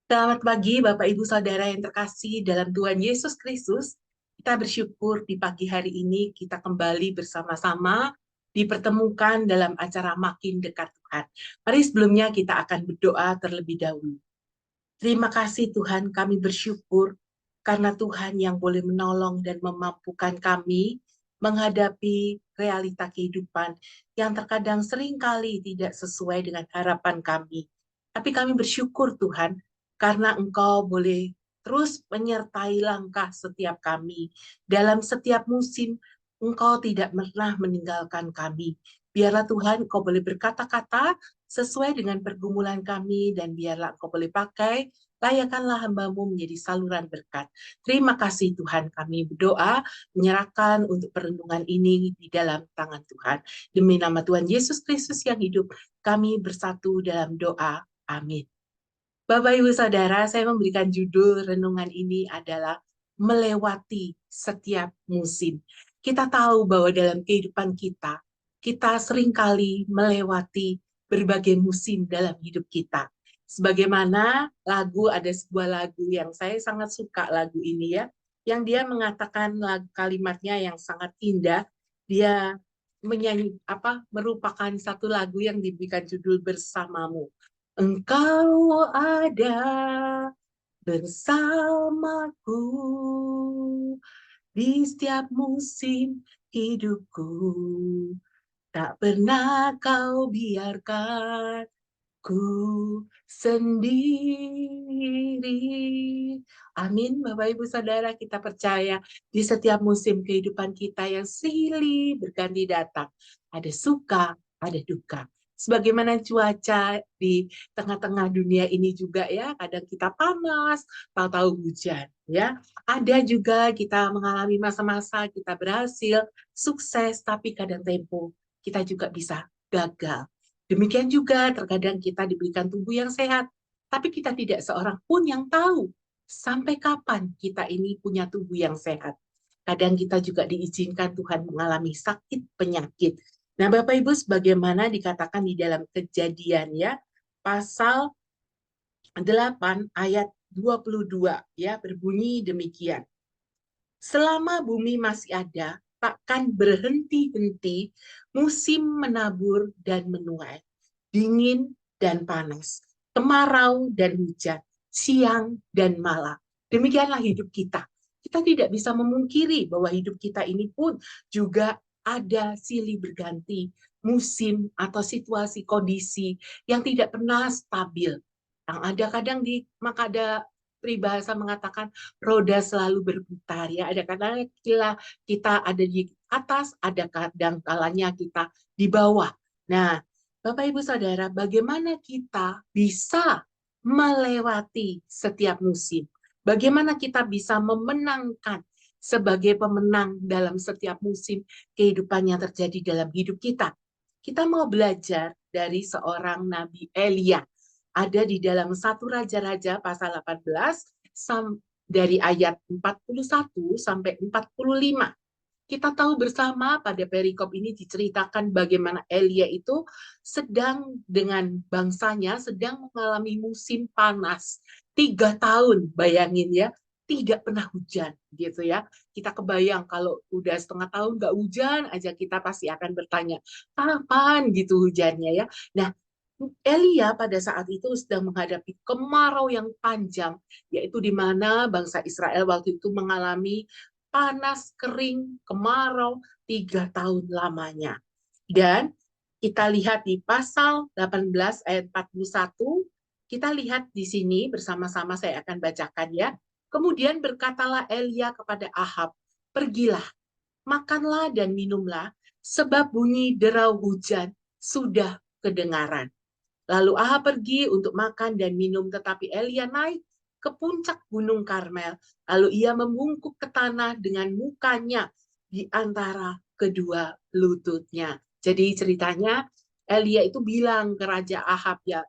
Selamat pagi, Bapak Ibu Saudara yang terkasih dalam Tuhan Yesus Kristus. Kita bersyukur di pagi hari ini kita kembali bersama-sama dipertemukan dalam acara Makin Dekat Tuhan. Mari sebelumnya kita akan berdoa terlebih dahulu. Terima kasih Tuhan, kami bersyukur karena Tuhan yang boleh menolong dan memampukan kami menghadapi realita kehidupan yang terkadang seringkali tidak sesuai dengan harapan kami. Tapi kami bersyukur Tuhan, karena Engkau boleh terus menyertai langkah setiap kami. Dalam setiap musim, Engkau tidak pernah meninggalkan kami. Biarlah Tuhan Engkau boleh berkata-kata sesuai dengan pergumulan kami, dan biarlah Engkau boleh pakai, layakkanlah hamba-Mu menjadi saluran berkat. Terima kasih Tuhan, kami berdoa, menyerahkan untuk perenungan ini di dalam tangan Tuhan. Demi nama Tuhan Yesus Kristus yang hidup, kami bersatu dalam doa. Amin. Bapak Ibu Saudara, saya memberikan judul renungan ini adalah melewati setiap musim. Kita tahu bahwa dalam kehidupan kita, kita seringkali melewati berbagai musim dalam hidup kita. Sebagaimana ada sebuah lagu yang saya sangat suka lagu ini ya, yang dia mengatakan kalimatnya yang sangat indah. Dia merupakan satu lagu yang diberikan judul Bersamamu. Engkau ada bersamaku di setiap musim hidupku. Tak pernah kau biarkan ku sendiri. Amin, Bapak Ibu Saudara, kita percaya di setiap musim kehidupan kita yang silih berganti datang. Ada suka, ada duka. Sebagaimana cuaca di tengah-tengah dunia ini juga ya, kadang kita panas, tahu-tahu hujan ya. Ada juga kita mengalami masa-masa kita berhasil, sukses, tapi kadang tempo kita juga bisa gagal. Demikian juga terkadang kita diberikan tubuh yang sehat, tapi kita tidak seorang pun yang tahu sampai kapan kita ini punya tubuh yang sehat. Kadang kita juga diizinkan Tuhan mengalami sakit penyakit. Nah, Bapak Ibu, sebagaimana dikatakan di dalam Kejadian ya, pasal 8 ayat 22 ya, berbunyi demikian. Selama bumi masih ada, takkan berhenti-henti musim menabur dan menuai, dingin dan panas, kemarau dan hujan, siang dan malam. Demikianlah hidup kita. Kita tidak bisa memungkiri bahwa hidup kita ini pun juga ada silih berganti musim atau situasi kondisi yang tidak pernah stabil. Yang ada kadang maka ada peribahasa mengatakan roda selalu berputar ya. Ada kadang kita ada di atas, ada kadang kalanya kita di bawah. Nah, Bapak Ibu Saudara, bagaimana kita bisa melewati setiap musim? Bagaimana kita bisa memenangkan sebagai pemenang dalam setiap musim kehidupan yang terjadi dalam hidup kita? Kita mau belajar dari seorang Nabi Elia. Ada di dalam 1 Raja-Raja pasal 18 dari ayat 41 sampai 45. Kita tahu bersama pada perikop ini diceritakan bagaimana Elia itu sedang dengan bangsanya sedang mengalami musim panas. 3 tahun, bayangin ya, tidak pernah hujan gitu ya. Kita kebayang kalau udah setengah tahun nggak hujan aja kita pasti akan bertanya, kapan gitu hujannya ya. Nah, Elia pada saat itu sedang menghadapi kemarau yang panjang, yaitu di mana bangsa Israel waktu itu mengalami panas, kering, kemarau 3 tahun lamanya. Dan kita lihat di pasal 18 ayat 41, kita lihat di sini bersama-sama saya akan bacakan ya. Kemudian berkatalah Elia kepada Ahab, pergilah, makanlah dan minumlah, sebab bunyi derau hujan sudah kedengaran. Lalu Ahab pergi untuk makan dan minum, tetapi Elia naik ke puncak Gunung Karmel. Lalu ia membungkuk ke tanah dengan mukanya di antara kedua lututnya. Jadi ceritanya Elia itu bilang ke Raja Ahab ya,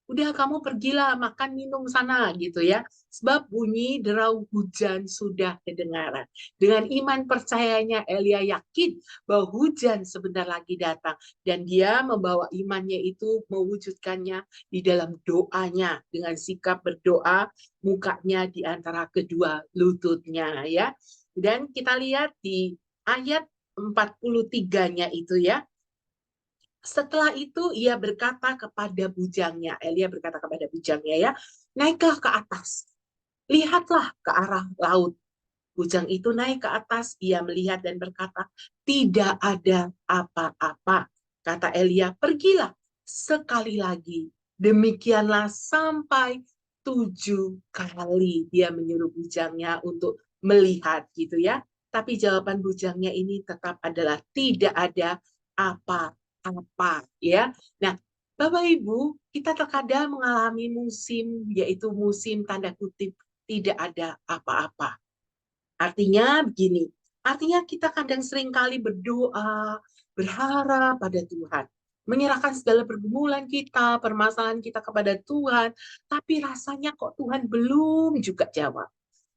udah kamu pergilah makan minum sana gitu ya. Sebab bunyi derau hujan sudah kedengaran. Dengan iman percayanya Elia yakin bahwa hujan sebentar lagi datang. Dan dia membawa imannya itu mewujudkannya di dalam doanya. Dengan sikap berdoa, mukanya di antara kedua lututnya ya. Dan kita lihat di ayat 43-nya itu ya. Setelah itu ia berkata kepada bujangnya, Elia berkata kepada bujangnya ya, naiklah ke atas, lihatlah ke arah laut. Bujang itu naik ke atas, ia melihat dan berkata, tidak ada apa-apa. Kata Elia, pergilah sekali lagi. Demikianlah sampai 7 kali dia menyuruh bujangnya untuk melihat gitu ya. Tapi jawaban bujangnya ini tetap adalah tidak ada apa-apa ya. Nah, Bapak Ibu, kita terkadang mengalami musim, yaitu musim tanda kutip tidak ada apa-apa. Artinya begini, artinya kita kadang seringkali berdoa, berharap pada Tuhan, menyerahkan segala pergumulan kita, permasalahan kita kepada Tuhan, tapi rasanya kok Tuhan belum juga jawab.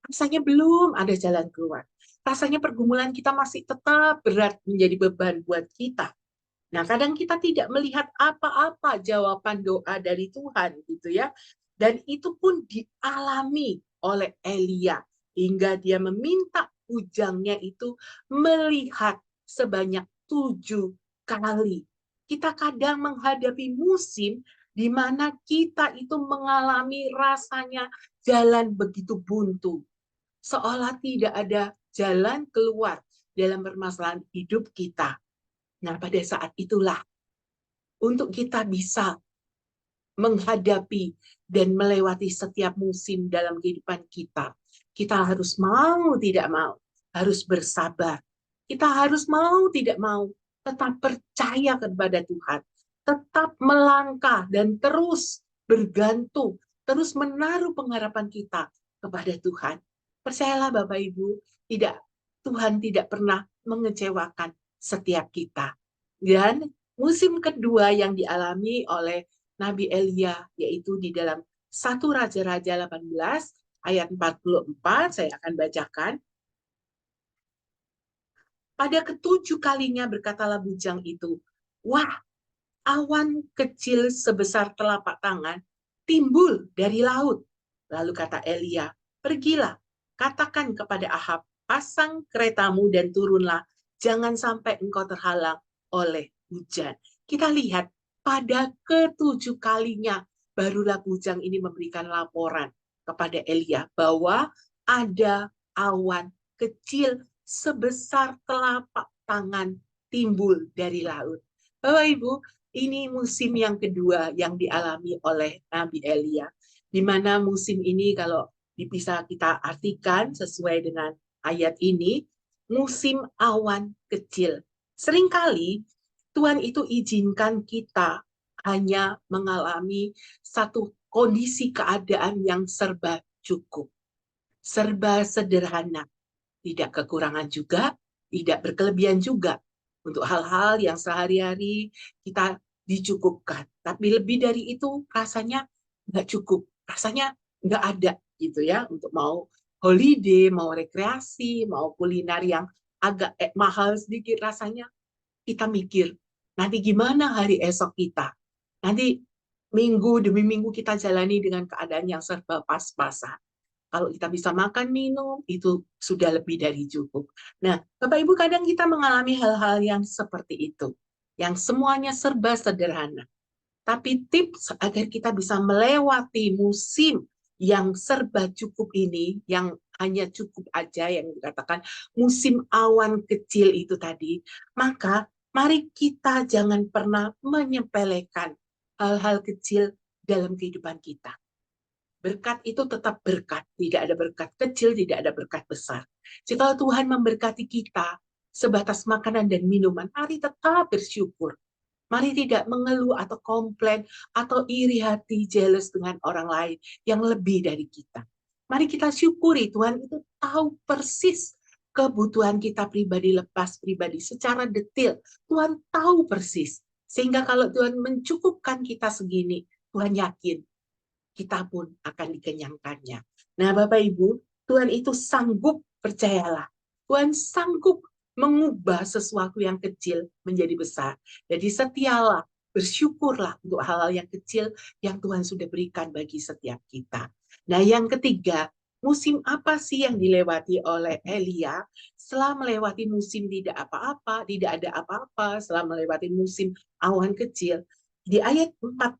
Rasanya belum ada jalan keluar. Rasanya pergumulan kita masih tetap berat menjadi beban buat kita. Nah, kadang kita tidak melihat apa-apa jawaban doa dari Tuhan gitu ya. Dan itu pun dialami oleh Elia hingga dia meminta bujangnya itu melihat sebanyak 7 kali. Kita kadang menghadapi musim di mana kita itu mengalami rasanya jalan begitu buntu. Seolah tidak ada jalan keluar dalam permasalahan hidup kita. Nah, pada saat itulah untuk kita bisa menghadapi dan melewati setiap musim dalam kehidupan kita. Kita harus mau tidak mau, harus bersabar. Kita harus mau tidak mau, tetap percaya kepada Tuhan. Tetap melangkah dan terus bergantung, terus menaruh pengharapan kita kepada Tuhan. Percayalah Bapak Ibu, Tuhan tidak pernah mengecewakan setiap kita. Dan musim kedua yang dialami oleh Nabi Elia, yaitu di dalam 1 Raja-Raja 18 ayat 44, saya akan bacakan. Pada ke-7 kalinya berkatalah bujang itu, wah, awan kecil sebesar telapak tangan timbul dari laut. Lalu kata Elia, pergilah, katakan kepada Ahab, pasang keretamu dan turunlah, jangan sampai engkau terhalang oleh hujan. Kita lihat, pada ke-7 kalinya, barulah bujang ini memberikan laporan kepada Elia bahwa ada awan kecil sebesar telapak tangan timbul dari laut. Bapak Ibu, ini musim yang kedua yang dialami oleh Nabi Elia. Di mana musim ini kalau bisa kita artikan sesuai dengan ayat ini, musim awan kecil. Seringkali Tuhan itu izinkan kita hanya mengalami satu kondisi keadaan yang serba cukup, serba sederhana, tidak kekurangan juga, tidak berkelebihan juga. Untuk hal-hal yang sehari-hari kita dicukupkan. Tapi lebih dari itu rasanya nggak cukup. Rasanya nggak ada gitu ya. Untuk mau holiday, mau rekreasi, mau kuliner yang agak mahal sedikit rasanya. Kita mikir, nanti gimana hari esok kita? Nanti minggu demi minggu kita jalani dengan keadaan yang serba pas-pasan. Kalau kita bisa makan, minum, itu sudah lebih dari cukup. Nah, Bapak Ibu, kadang kita mengalami hal-hal yang seperti itu, yang semuanya serba sederhana. Tapi tips agar kita bisa melewati musim yang serba cukup ini, yang hanya cukup aja, yang dikatakan musim awan kecil itu tadi, maka mari kita jangan pernah menyepelekan hal-hal kecil dalam kehidupan kita. Berkat itu tetap berkat. Tidak ada berkat kecil, tidak ada berkat besar. Jika Tuhan memberkati kita sebatas makanan dan minuman, mari tetap bersyukur. Mari tidak mengeluh atau komplain atau iri hati, jealous dengan orang lain yang lebih dari kita. Mari kita syukuri Tuhan itu tahu persis kebutuhan kita pribadi, lepas pribadi secara detail. Tuhan tahu persis. Sehingga kalau Tuhan mencukupkan kita segini, Tuhan yakin kita pun akan dikenyangkannya. Nah, Bapak Ibu, Tuhan itu sanggup, percayalah. Tuhan sanggup mengubah sesuatu yang kecil menjadi besar. Jadi setialah, bersyukurlah untuk hal-hal yang kecil yang Tuhan sudah berikan bagi setiap kita. Nah, yang ketiga, musim apa sih yang dilewati oleh Elia? Setelah melewati musim tidak apa-apa, tidak ada apa-apa, setelah melewati musim awan kecil, di ayat 45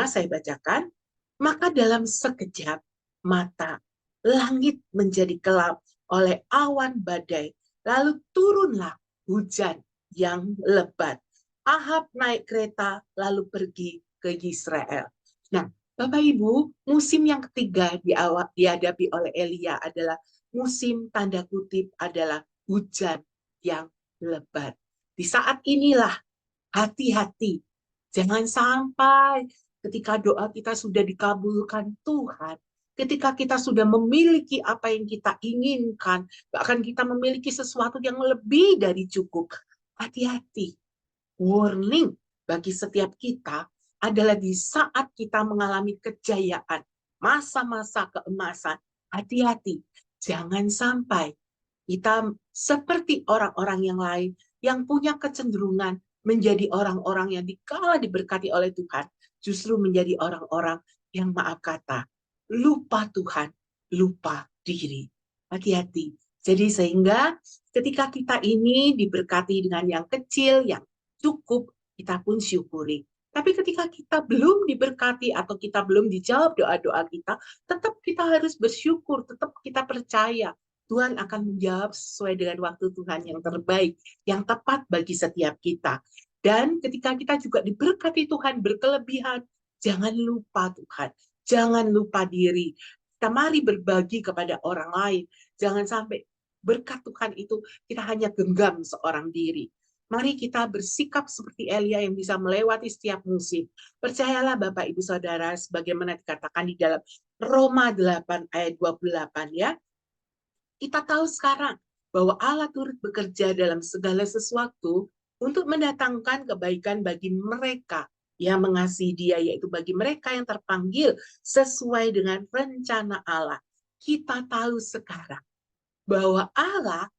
saya bacakan, maka dalam sekejap mata, langit menjadi gelap oleh awan badai. Lalu turunlah hujan yang lebat. Ahab naik kereta lalu pergi ke Israel. Nah, Bapak Ibu, musim yang ketiga dihadapi oleh Elia adalah musim tanda kutip adalah hujan yang lebat. Di saat inilah hati-hati. Jangan sampai ketika doa kita sudah dikabulkan Tuhan, ketika kita sudah memiliki apa yang kita inginkan, bahkan kita memiliki sesuatu yang lebih dari cukup. Hati-hati. Warning bagi setiap kita adalah di saat kita mengalami kejayaan, masa-masa keemasan, hati-hati. Jangan sampai kita seperti orang-orang yang lain yang punya kecenderungan menjadi orang-orang yang dikala diberkati oleh Tuhan, justru menjadi orang-orang yang maaf kata, lupa Tuhan, lupa diri. Hati-hati. Jadi sehingga ketika kita ini diberkati dengan yang kecil, yang cukup, kita pun syukuri. Tapi ketika kita belum diberkati atau kita belum dijawab doa-doa kita, tetap kita harus bersyukur, tetap kita percaya Tuhan akan menjawab sesuai dengan waktu Tuhan yang terbaik, yang tepat bagi setiap kita. Dan ketika kita juga diberkati Tuhan berkelebihan, jangan lupa Tuhan, jangan lupa diri. Kita mari berbagi kepada orang lain. Jangan sampai berkat Tuhan itu kita hanya genggam seorang diri. Mari kita bersikap seperti Elia yang bisa melewati setiap musim. Percayalah Bapak Ibu Saudara, sebagaimana dikatakan di dalam Roma 8 ayat 28 ya. Kita tahu sekarang bahwa Allah turut bekerja dalam segala sesuatu untuk mendatangkan kebaikan bagi mereka yang mengasihi Dia, yaitu bagi mereka yang terpanggil sesuai dengan rencana Allah. Kita tahu sekarang bahwa Allah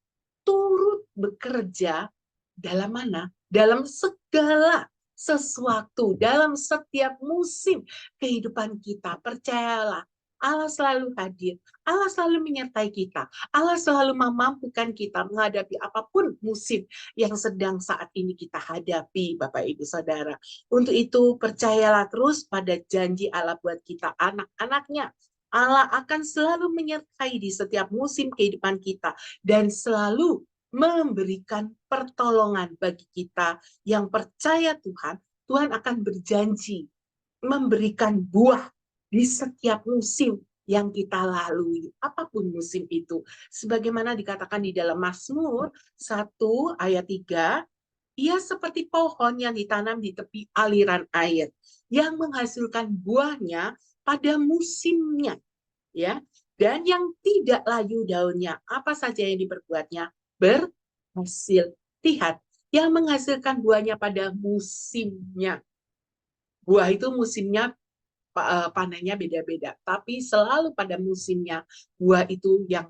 turut bekerja dalam mana? Dalam segala sesuatu, dalam setiap musim kehidupan kita. Percayalah, Allah selalu hadir, Allah selalu menyertai kita, Allah selalu memampukan kita menghadapi apapun musim yang sedang saat ini kita hadapi, Bapak Ibu Saudara. Untuk itu, percayalah terus pada janji Allah buat kita, anak-anaknya. Allah akan selalu menyertai di setiap musim kehidupan kita dan selalu memberikan pertolongan bagi kita yang percaya Tuhan. Tuhan akan berjanji memberikan buah di setiap musim yang kita lalui, apapun musim itu. Sebagaimana dikatakan di dalam Mazmur 1 ayat 3, ia seperti pohon yang ditanam di tepi aliran air, yang menghasilkan buahnya pada musimnya, ya. Dan yang tidak layu daunnya, apa saja yang diperbuatnya berhasil. Lihat, yang menghasilkan buahnya pada musimnya. Buah itu musimnya panennya beda-beda, tapi selalu pada musimnya buah itu yang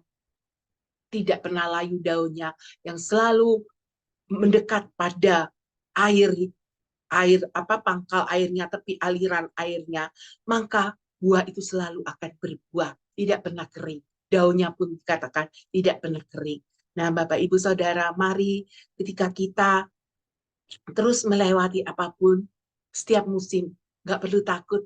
tidak pernah layu daunnya, yang selalu mendekat pada air pangkal airnya, tepi aliran airnya, maka buah itu selalu akan berbuah, tidak pernah kering. Daunnya pun dikatakan tidak pernah kering. Nah, Bapak Ibu Saudara, mari ketika kita terus melewati apapun, setiap musim, nggak perlu takut,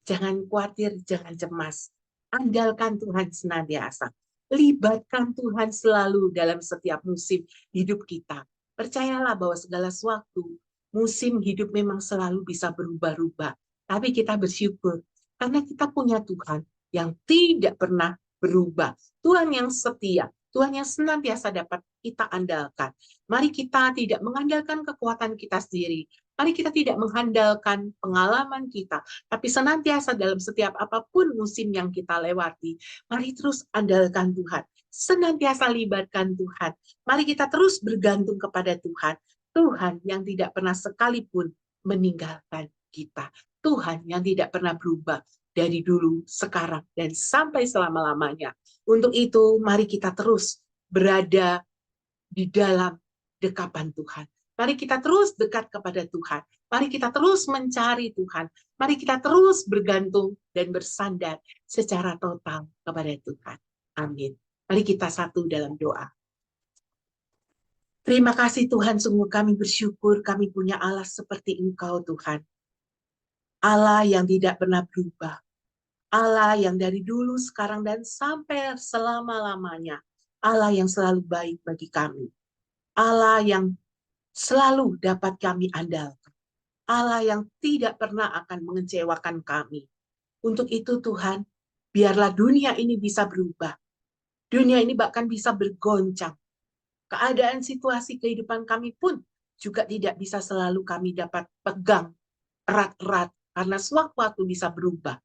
jangan khawatir, jangan cemas. Andalkan Tuhan senantiasa. Libatkan Tuhan selalu dalam setiap musim hidup kita. Percayalah bahwa segala sesuatu, musim hidup memang selalu bisa berubah-ubah. Tapi kita bersyukur karena kita punya Tuhan yang tidak pernah berubah. Tuhan yang setia, Tuhan yang senantiasa dapat kita andalkan. Mari kita tidak mengandalkan kekuatan kita sendiri. Mari kita tidak mengandalkan pengalaman kita, tapi senantiasa dalam setiap apapun musim yang kita lewati, mari terus andalkan Tuhan. Senantiasa libatkan Tuhan. Mari kita terus bergantung kepada Tuhan. Tuhan yang tidak pernah sekalipun meninggalkan kita. Tuhan yang tidak pernah berubah dari dulu, sekarang, dan sampai selama-lamanya. Untuk itu, mari kita terus berada di dalam dekapan Tuhan. Mari kita terus dekat kepada Tuhan. Mari kita terus mencari Tuhan. Mari kita terus bergantung dan bersandar secara total kepada Tuhan. Amin. Mari kita satu dalam doa. Terima kasih Tuhan, sungguh kami bersyukur kami punya Allah seperti Engkau Tuhan. Allah yang tidak pernah berubah. Allah yang dari dulu, sekarang, dan sampai selama-lamanya. Allah yang selalu baik bagi kami. Allah yang selalu dapat kami andalkan. Allah yang tidak pernah akan mengecewakan kami. Untuk itu Tuhan, biarlah dunia ini bisa berubah. Dunia ini bahkan bisa bergoncang. Keadaan situasi kehidupan kami pun juga tidak bisa selalu kami dapat pegang erat-erat, karena sewaktu-waktu bisa berubah.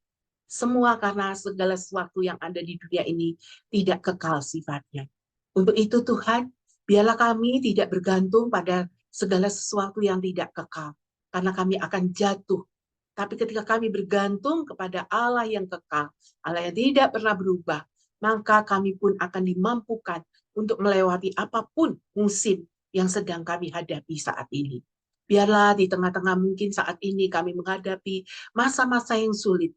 Semua karena segala sesuatu yang ada di dunia ini tidak kekal sifatnya. Untuk itu Tuhan, biarlah kami tidak bergantung pada segala sesuatu yang tidak kekal, karena kami akan jatuh. Tapi ketika kami bergantung kepada Allah yang kekal, Allah yang tidak pernah berubah, maka kami pun akan dimampukan untuk melewati apapun musim yang sedang kami hadapi saat ini. Biarlah di tengah-tengah mungkin saat ini kami menghadapi masa-masa yang sulit,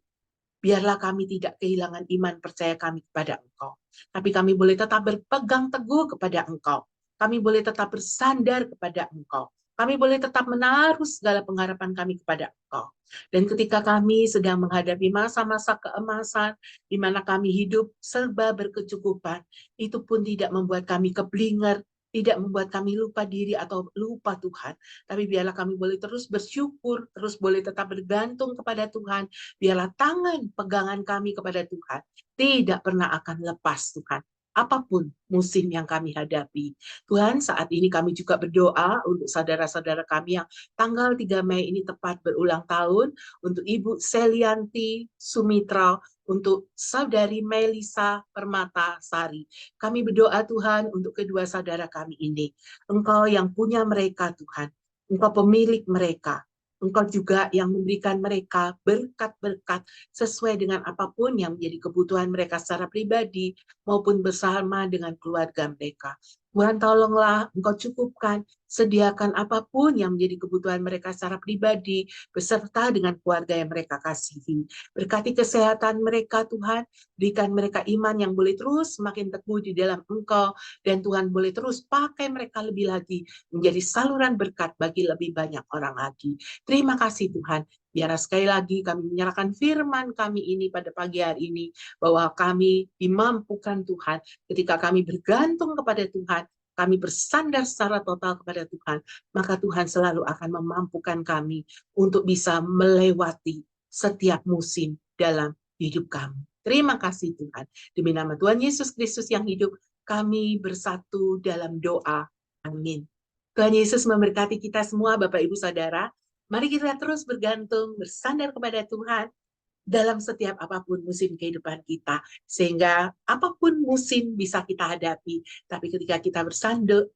biarlah kami tidak kehilangan iman percaya kami kepada Engkau. Tapi kami boleh tetap berpegang teguh kepada Engkau. Kami boleh tetap bersandar kepada Engkau. Kami boleh tetap menaruh segala pengharapan kami kepada Engkau. Dan ketika kami sedang menghadapi masa-masa keemasan, di mana kami hidup serba berkecukupan, itu pun tidak membuat kami keblinger, tidak membuat kami lupa diri atau lupa Tuhan. Tapi biarlah kami boleh terus bersyukur, terus boleh tetap bergantung kepada Tuhan. Biarlah tangan pegangan kami kepada Tuhan tidak pernah akan lepas Tuhan. Apapun musim yang kami hadapi. Tuhan, saat ini kami juga berdoa untuk saudara-saudara kami yang tanggal 3 Mei ini tepat berulang tahun, untuk Ibu Selianti Sumitra, untuk Saudari Melisa Permata Sari. Kami berdoa Tuhan untuk kedua saudara kami ini. Engkau yang punya mereka Tuhan. Engkau pemilik mereka. Engkau juga yang memberikan mereka berkat-berkat sesuai dengan apapun yang menjadi kebutuhan mereka secara pribadi maupun bersama dengan keluarga mereka. Tuhan, tolonglah Engkau cukupkan, sediakan apapun yang menjadi kebutuhan mereka secara pribadi beserta dengan keluarga yang mereka kasihi. Berkati kesehatan mereka Tuhan, berikan mereka iman yang boleh terus semakin teguh di dalam Engkau, dan Tuhan boleh terus pakai mereka lebih lagi menjadi saluran berkat bagi lebih banyak orang lagi. Terima kasih Tuhan. Biar sekali lagi kami menyerahkan firman kami ini pada pagi hari ini, bahwa kami dimampukan Tuhan ketika kami bergantung kepada Tuhan, kami bersandar secara total kepada Tuhan, maka Tuhan selalu akan memampukan kami untuk bisa melewati setiap musim dalam hidup kami. Terima kasih Tuhan. Demi nama Tuhan Yesus Kristus yang hidup, kami bersatu dalam doa. Amin. Tuhan Yesus memberkati kita semua, Bapak Ibu Saudara. Mari kita terus bergantung, bersandar kepada Tuhan dalam setiap apapun musim kehidupan kita. Sehingga apapun musim bisa kita hadapi. Tapi ketika kita bersandar,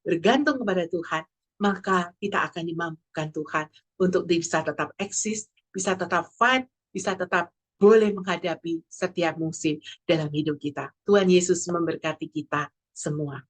bergantung kepada Tuhan, maka kita akan dimampukan Tuhan untuk bisa tetap eksis, bisa tetap fight, bisa tetap boleh menghadapi setiap musim dalam hidup kita. Tuhan Yesus memberkati kita semua.